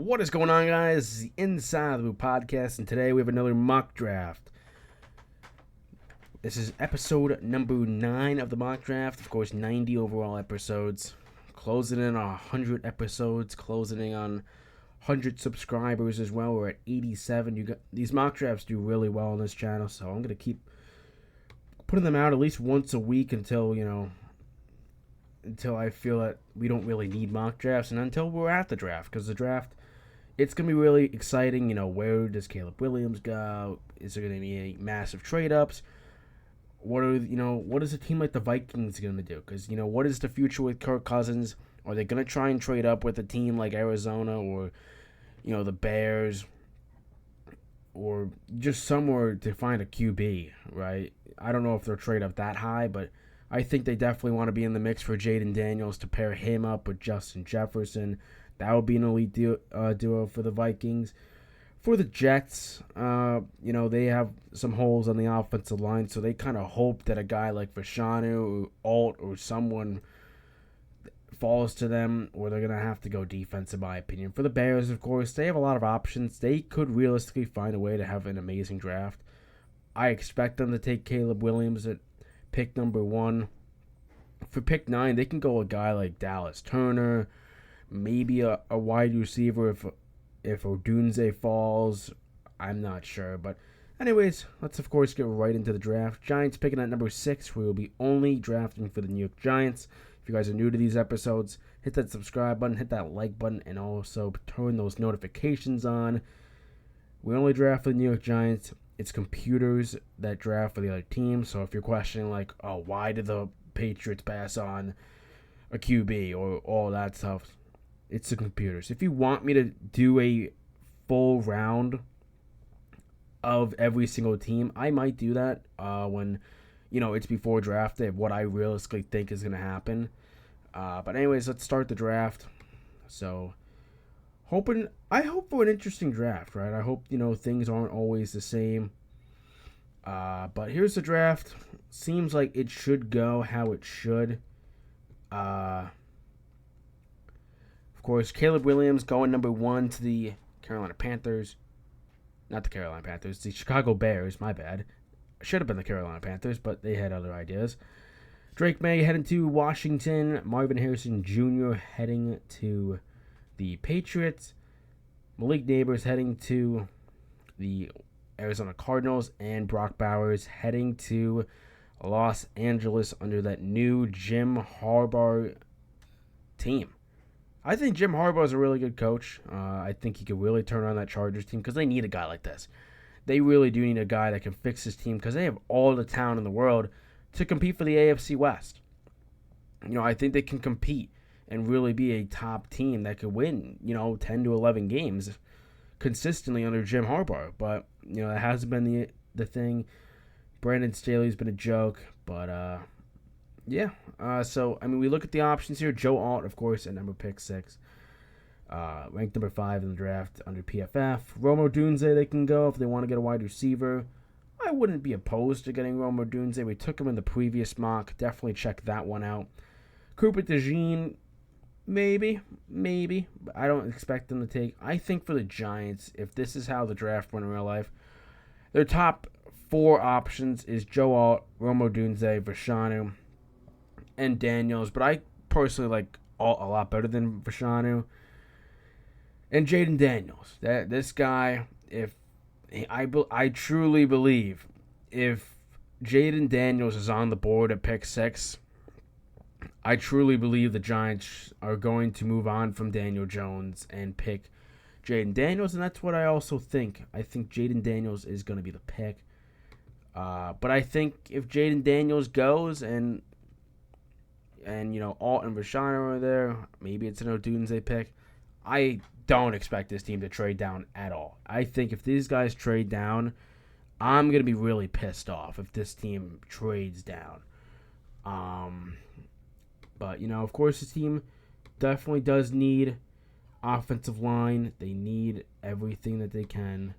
What is going on, guys? The Inside the Boot podcast, and today we have another mock draft. This is episode number 9 of the mock draft. Of course, 90 overall episodes. Closing in on 100 episodes, closing in on 100 subscribers as well. We're at 87. These mock drafts do really well on this channel, so I'm going to keep putting them out at least once a week until I feel that we don't really need mock drafts, and until we're at the draft, because the draft, it's going to be really exciting. Where does Caleb Williams go? Is there going to be any massive trade-ups? What is a team like the Vikings going to do? Because, what is the future with Kirk Cousins? Are they going to try and trade up with a team like Arizona or, the Bears? Or just somewhere to find a QB, right? I don't know if they'll trade up that high, but I think they definitely want to be in the mix for Jaden Daniels to pair him up with Justin Jefferson. That would be an elite duo for the Vikings. For the Jets, they have some holes on the offensive line, so they kind of hope that a guy like Vashanu or Alt or someone falls to them, or they're going to have to go defense, in my opinion. For the Bears, of course, they have a lot of options. They could realistically find a way to have an amazing draft. I expect them to take Caleb Williams at pick number 1. For pick 9, they can go a guy like Dallas Turner, maybe a wide receiver if Odunze falls. I'm not sure. But anyways, let's of course get right into the draft. Giants picking at number 6. We will be only drafting for the New York Giants. If you guys are new to these episodes, hit that subscribe button, hit that like button, and also turn those notifications on. We only draft for the New York Giants. It's computers that draft for the other team. So if you're questioning why did the Patriots pass on a QB or all that stuff, it's the computers. If you want me to do a full round of every single team, I might do that when it's before draft day, what I realistically think is going to happen. But anyways, let's start the draft. So I hope for an interesting draft, right? I hope things aren't always the same. But here's the draft. Seems like it should go how it should. Of course, Caleb Williams going number 1 to the Carolina Panthers. Not the Carolina Panthers, the Chicago Bears, my bad. Should have been the Carolina Panthers, but they had other ideas. Drake May heading to Washington. Marvin Harrison Jr. heading to the Patriots. Malik Neighbors heading to the Arizona Cardinals. And Brock Bowers heading to Los Angeles under that new Jim Harbaugh team. I think Jim Harbaugh is a really good coach. I think he could really turn around that Chargers team because they need a guy like this. They really do need a guy that can fix his team because they have all the talent in the world to compete for the AFC West. I think they can compete and really be a top team that could win, 10 to 11 games consistently under Jim Harbaugh. But, that hasn't been the thing. Brandon Staley's been a joke, but, yeah. We look at the options here. Joe Alt, of course, at number pick 6. Ranked number 5 in the draft under PFF. Rome Odunze they can go if they want to get a wide receiver. I wouldn't be opposed to getting Rome Odunze. We took him in the previous mock. Definitely check that one out. Cooper DeJean, maybe. But I don't expect them to take. I think for the Giants, if this is how the draft went in real life, their top 4 options is Joe Alt, Rome Odunze, Vashanu, and Daniels. But I personally like Alt a lot better than Vashanu. And Jaden Daniels, this guy, I truly believe if Jaden Daniels is on the board at pick 6, I truly believe the Giants are going to move on from Daniel Jones and pick Jaden Daniels, and that's what I also think. I think Jaden Daniels is going to be the pick. But I think if Jaden Daniels goes and Alt and Vashanu are there, maybe it's an Odunze pick. I don't expect this team to trade down at all. I think if these guys trade down, I'm going to be really pissed off if this team trades down. But, of course, this team definitely does need offensive line. They need everything that they can.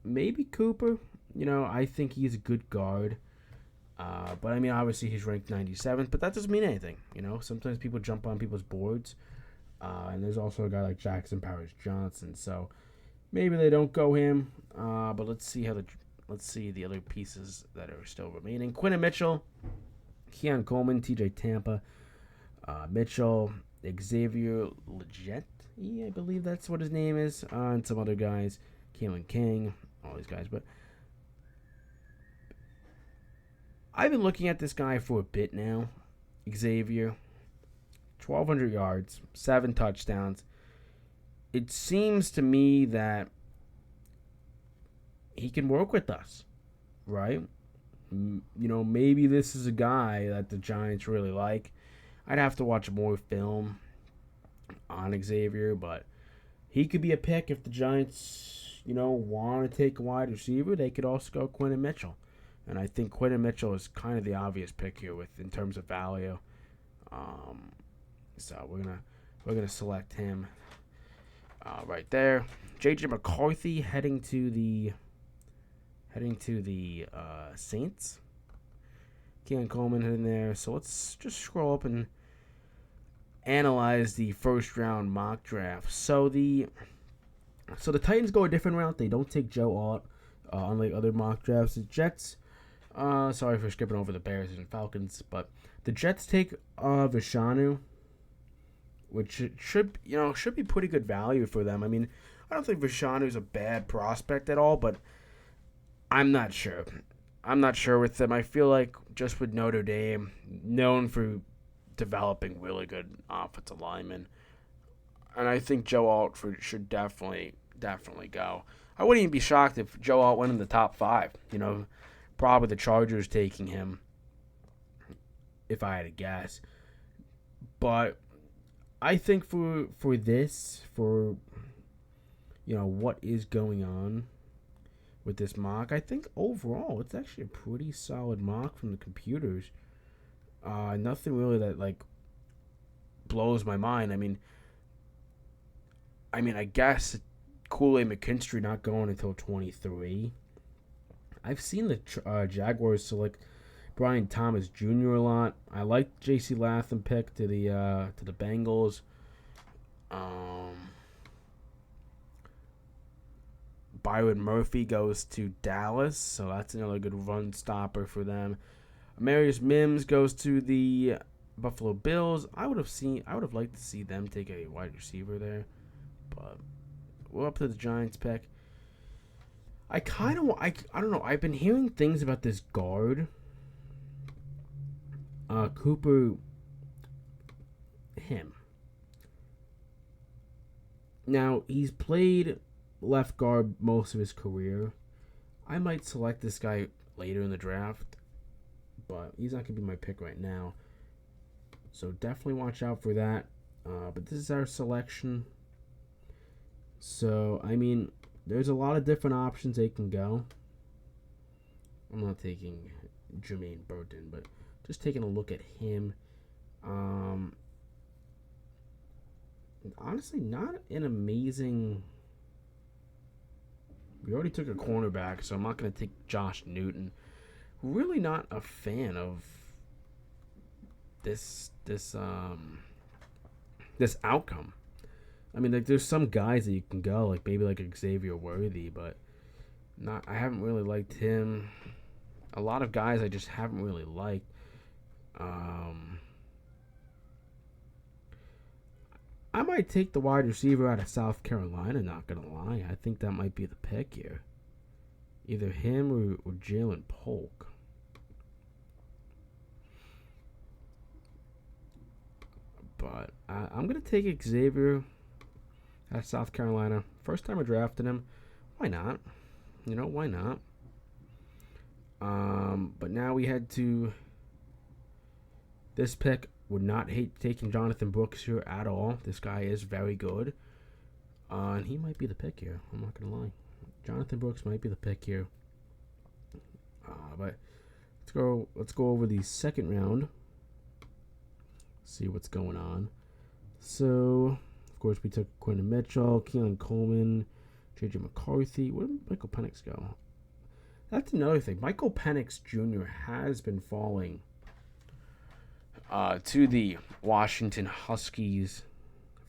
Maybe Cooper. I think he's a good guard. But obviously he's ranked 97th, but that doesn't mean anything. Sometimes people jump on people's boards. And there's also a guy like Jackson Powers Johnson. So maybe they don't go him. But let's see the other pieces that are still remaining. Quinn Mitchell, Keon Coleman, TJ Tampa, Mitchell, Xavier Leggett, I believe that's what his name is, and some other guys, Kalen King, all these guys. But I've been looking at this guy for a bit now. Xavier, 1,200 yards, 7 touchdowns. It seems to me that he can work with us, right? Maybe this is a guy that the Giants really like. I'd have to watch more film on Xavier, but he could be a pick if the Giants, want to take a wide receiver. They could also go Quinn Mitchell, and I think Quinn Mitchell is kind of the obvious pick here in terms of value. So we're gonna select him right there. JJ McCarthy heading to the Saints. Keon Coleman in there. So let's just scroll up and analyze the first round mock draft. So the Titans go a different route. They don't take Joe Alt, unlike other mock drafts. The Jets, sorry for skipping over the Bears and Falcons, but the Jets take Vishanu, which should be pretty good value for them. I mean, I don't think Vishanu's a bad prospect at all, but I'm not sure. I'm not sure with them. I feel like just with Notre Dame, known for developing really good offensive linemen, and I think Joe Alt should definitely go. I wouldn't even be shocked if Joe Alt went in the top 5. Probably the Chargers taking him, if I had to guess. But I think for what is going on with this mock, I think overall it's actually a pretty solid mock from the computers. Nothing really that blows my mind. I mean, I guess Kool-Aid McKinstry not going until 23. I've seen the Jaguars select Brian Thomas Jr. a lot. I like J.C. Latham pick to the Bengals. Byron Murphy goes to Dallas, so that's another good run stopper for them. Marius Mims goes to the Buffalo Bills. I would have liked to see them take a wide receiver there, but we're up to the Giants pick. I don't know. I've been hearing things about this guard, Cooper. Him. Now he's played left guard most of his career. I might select this guy later in the draft, but he's not going to be my pick right now. So definitely watch out for that. But this is our selection. So, there's a lot of different options they can go. I'm not taking Jermaine Burton, but just taking a look at him. Honestly, not an amazing... We already took a cornerback, so I'm not going to take Josh Newton. Really not a fan of this outcome. There's some guys that you can go, maybe Xavier Worthy, but I haven't really liked him. A lot of guys I just haven't really liked. I might take the wide receiver out of South Carolina, not going to lie. I think that might be the pick here. Either him or Jalen Polk. But I'm going to take Xavier out of South Carolina. First time I drafted him. Why not? Why not? But now we head to this pick. Would not hate taking Jonathan Brooks here at all. This guy is very good. And he might be the pick here. I'm not going to lie. Jonathan Brooks might be the pick here. But let's go over the second round. See what's going on. So, of course, we took Quinn Mitchell, Keon Coleman, J.J. McCarthy. Where did Michael Penix go? That's another thing. Michael Penix Jr. has been falling to the Washington Huskies.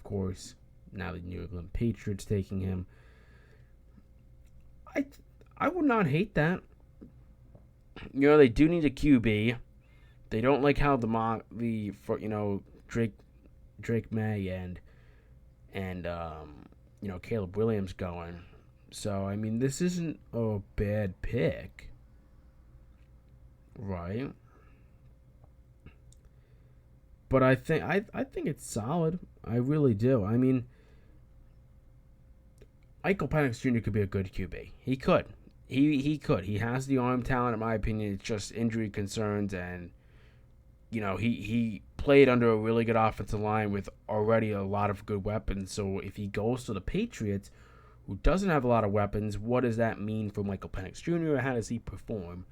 course, now the New England Patriots taking him. I I would not hate that. They do need a QB. They don't like how Drake May and Caleb Williams going. So I mean, this isn't a bad pick, right? But I think it's solid. I really do. I mean, Michael Penix Jr. could be a good QB. He could. He could. He has the arm talent, in my opinion. It's just injury concerns, and he played under a really good offensive line with already a lot of good weapons. So if he goes to the Patriots, who doesn't have a lot of weapons, what does that mean for Michael Penix Jr.? How does he perform?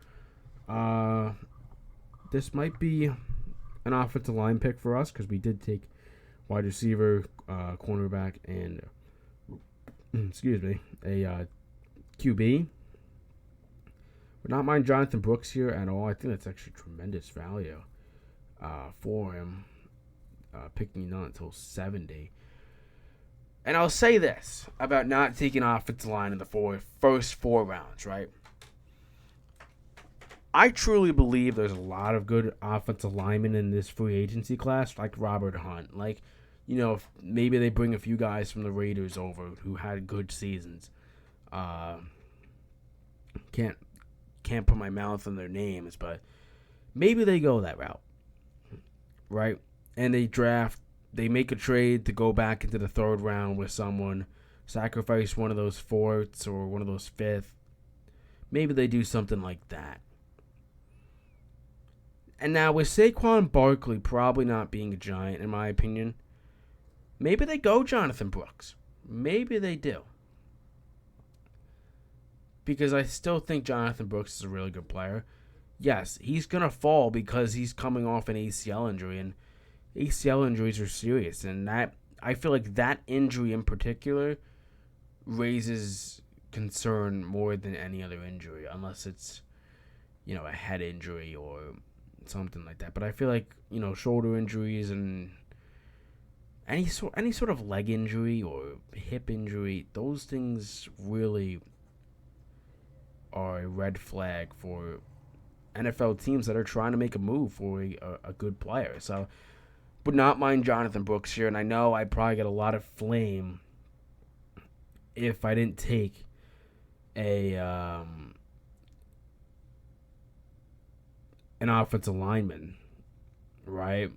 This might be an offensive line pick for us because we did take wide receiver, cornerback, and a QB. Would not mind Jonathan Brooks here at all. I think that's actually tremendous value for him. Picking not until 70. And I'll say this about not taking offensive line in the first 4 rounds, right? I truly believe there's a lot of good offensive linemen in this free agency class, like Robert Hunt. Like, maybe they bring a few guys from the Raiders over who had good seasons. Can't put my mouth on their names, but maybe they go that route, right? And they make a trade to go back into the 3rd round with someone, sacrifice one of those 4ths or one of those 5th. Maybe they do something like that. And now with Saquon Barkley probably not being a Giant, in my opinion, maybe they go Jonathan Brooks. Maybe they do. Because I still think Jonathan Brooks is a really good player. Yes, he's going to fall because he's coming off an ACL injury, and ACL injuries are serious. And I feel like that injury in particular raises concern more than any other injury, unless it's, a head injury or something like that. But I feel like, shoulder injuries and any sort of leg injury or hip injury, those things really are a red flag for NFL teams that are trying to make a move for a good player. So, would not mind Jonathan Brooks here, and I know I'd probably get a lot of flame if I didn't take an offensive lineman, right?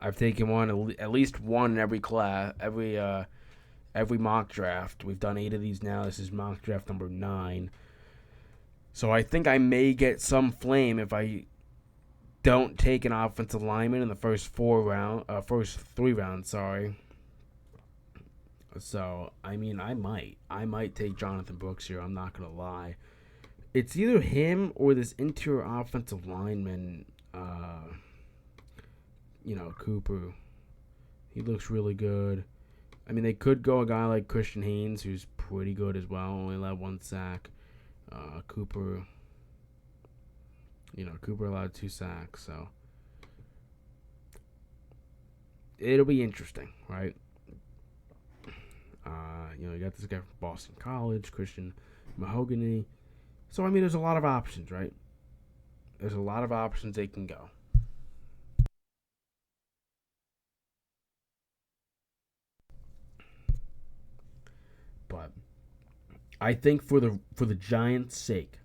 I've taken at least one in every class, every mock draft. We've done 8 of these now. This is mock draft number 9. So I think I may get some flame if I don't take an offensive lineman in the first 3 rounds. Sorry. So I mean, I might take Jonathan Brooks here. I'm not gonna lie. It's either him or this interior offensive lineman. Cooper. He looks really good. I mean, they could go a guy like Christian Haynes, who's pretty good as well. Only allowed 1 sack. Cooper allowed 2 sacks, so it'll be interesting, right? You got this guy from Boston College, Christian Mahogany. So, I mean, there's a lot of options, right? There's a lot of options they can go. But I think for the Giants' sake,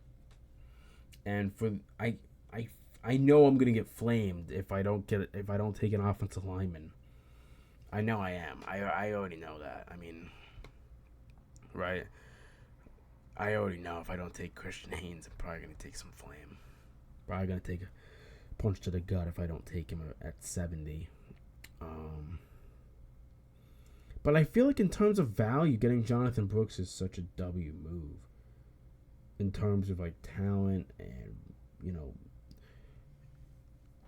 and I know I'm gonna get flamed if I don't take an offensive lineman. I know I am. I already know that. I mean, right? I already know if I don't take Christian Haynes, I'm probably gonna take some flame. Probably gonna take a punch to the gut if I don't take him at 70. But I feel like in terms of value, getting Jonathan Brooks is such a W move. In terms of like talent and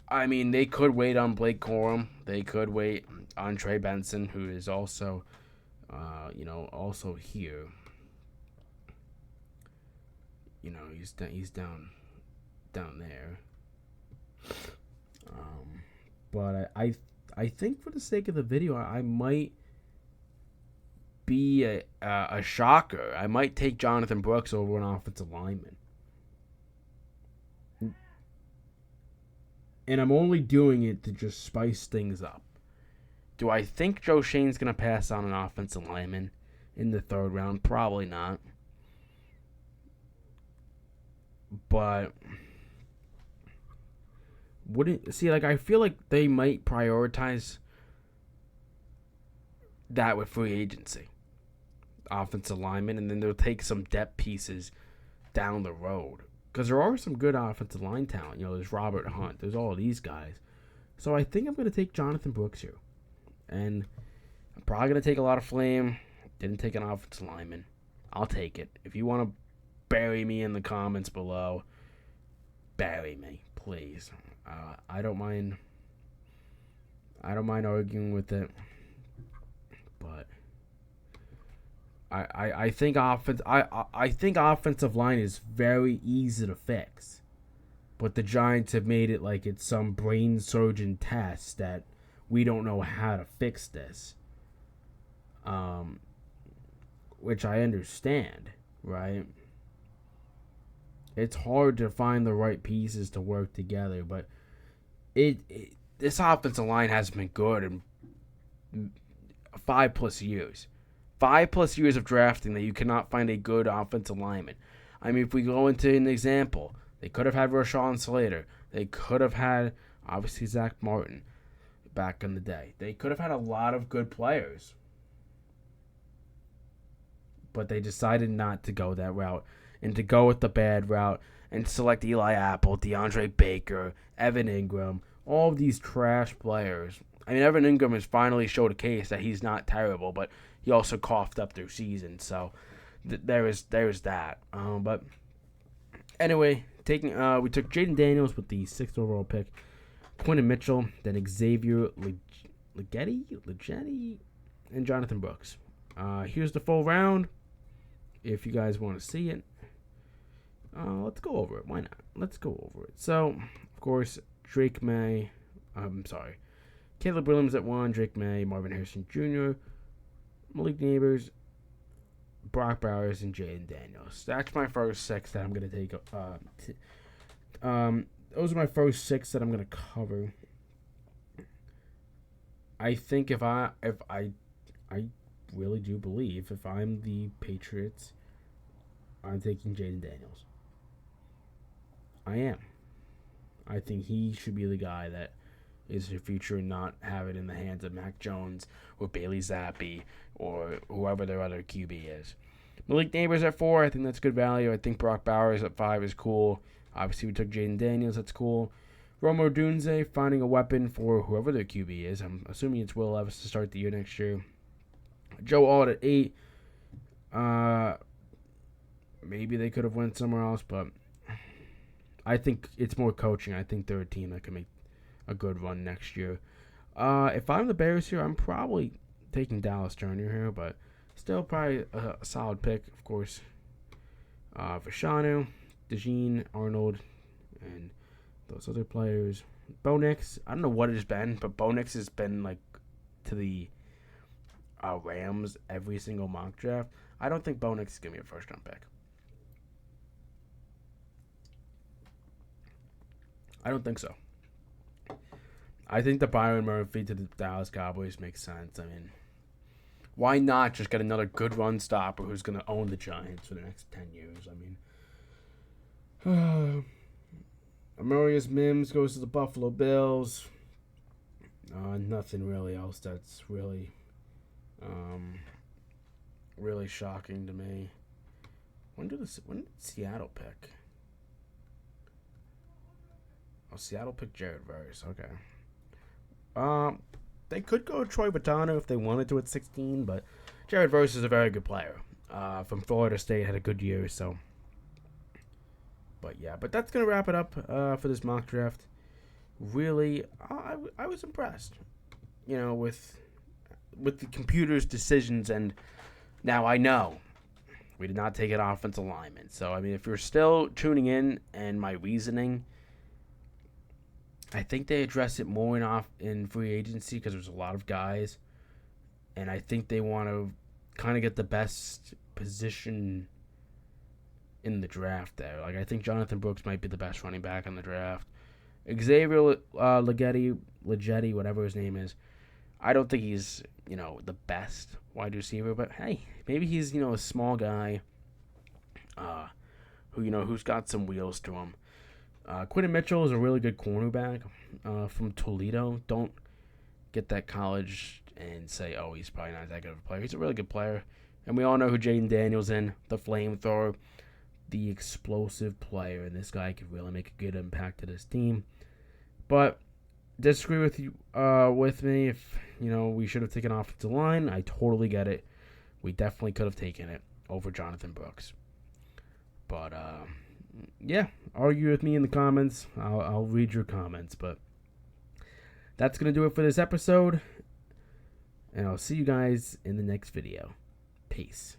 I mean, they could wait on Blake Corum. They could wait on Trey Benson, who is also, also here. He's down there. But I think for the sake of the video, I might be a shocker. I might take Jonathan Brooks over an offensive lineman. And I'm only doing it to just spice things up. Do I think Joe Shane's going to pass on an offensive lineman in the third round? Probably not. But I feel like they might prioritize that with free agency, offensive lineman, and then they'll take some depth pieces down the road. Because there are some good offensive line talent. There's Robert Hunt. There's all of these guys. So I think I'm going to take Jonathan Brooks here. And I'm probably going to take a lot of flame. Didn't take an offensive lineman. I'll take it. If you want to bury me in the comments below, bury me, please. I don't mind arguing with it. But I think I think offensive line is very easy to fix. But the Giants have made it like it's some brain surgeon test that we don't know how to fix this. Which I understand, right? It's hard to find the right pieces to work together, but this offensive line hasn't been good in 5+ years. 5+ years of drafting that you cannot find a good offensive lineman. I mean, if we go into an example, they could have had Rashawn Slater. They could have had, obviously, Zach Martin back in the day. They could have had a lot of good players. But they decided not to go that route and to go with the bad route and select Eli Apple, DeAndre Baker, Evan Ingram, all of these trash players. I mean, Evan Ingram has finally showed a case that he's not terrible, but he also coughed up their season. So there is that. But anyway, we took Jaden Daniels with the 6th overall pick, Quinton Mitchell, then Xavier Leggetti, and Jonathan Brooks. Here's the full round. If you guys want to see it, let's go over it. Why not? Let's go over it. So, of course, Caleb Williams at 1, Drake May, Marvin Harrison Jr., Malik Neighbors, Brock Bowers, and Jaden Daniels. That's my first 6 that I'm going to take. Those are my first 6 that I'm going to cover. I think if I really do believe if I'm the Patriots, I'm taking Jaden Daniels. I am. I think he should be the guy that is the future and not have it in the hands of Mac Jones or Bailey Zappi or whoever their other QB is. Malik Neighbors at 4, I think that's good value. I think Brock Bowers at 5 is cool. Obviously, we took Jaden Daniels, that's cool. Rome Odunze finding a weapon for whoever their QB is. I'm assuming it's Will Levis to start the year next year. Joe Alt at 8. Maybe they could have went somewhere else, but I think it's more coaching. I think they're a team that can make a good run next year. If I'm the Bears here, I'm probably taking Dallas Turner here, but still probably a solid pick, of course. Fashanu, DeJean, Arnold, and those other players. Bo Nix, I don't know what it's been, but Bo Nix has been like to the Rams every single mock draft. I don't think Bo Nix is going to be a first-round pick. I don't think so. I think the Byron Murphy to the Dallas Cowboys makes sense. I mean, why not just get another good run stopper who's going to own the Giants for the next 10 years? I mean, Amarius Mims goes to the Buffalo Bills. Nothing really else that's really shocking to me. When did Seattle pick? Oh, Seattle picked Jared Verse. Okay. They could go Troy Botano if they wanted to at 16, but Jared Verse is a very good player. From Florida State, had a good year, so. But yeah, but that's gonna wrap it up for this mock draft. Really, I was impressed, with the computer's decisions, and now I know we did not take an offensive lineman. So I mean, if you're still tuning in and my reasoning, I think they address it more in free agency because there's a lot of guys, and I think they want to kind of get the best position in the draft there. Like, I think Jonathan Brooks might be the best running back in the draft. Xavier Leggetti, whatever his name is, I don't think he's, the best wide receiver, but hey, maybe he's, a small guy who's got some wheels to him. Quinton Mitchell is a really good cornerback from Toledo. Don't get that college and say, oh, he's probably not that good of a player. He's a really good player. And we all know who Jaden Daniels is, the flamethrower, the explosive player. And this guy could really make a good impact to this team. But disagree with you with me if, we should have taken offensive line. I totally get it. We definitely could have taken it over Jonathan Brooks. But, yeah, argue with me in the comments. I'll read your comments. But that's going to do it for this episode. And I'll see you guys in the next video. Peace.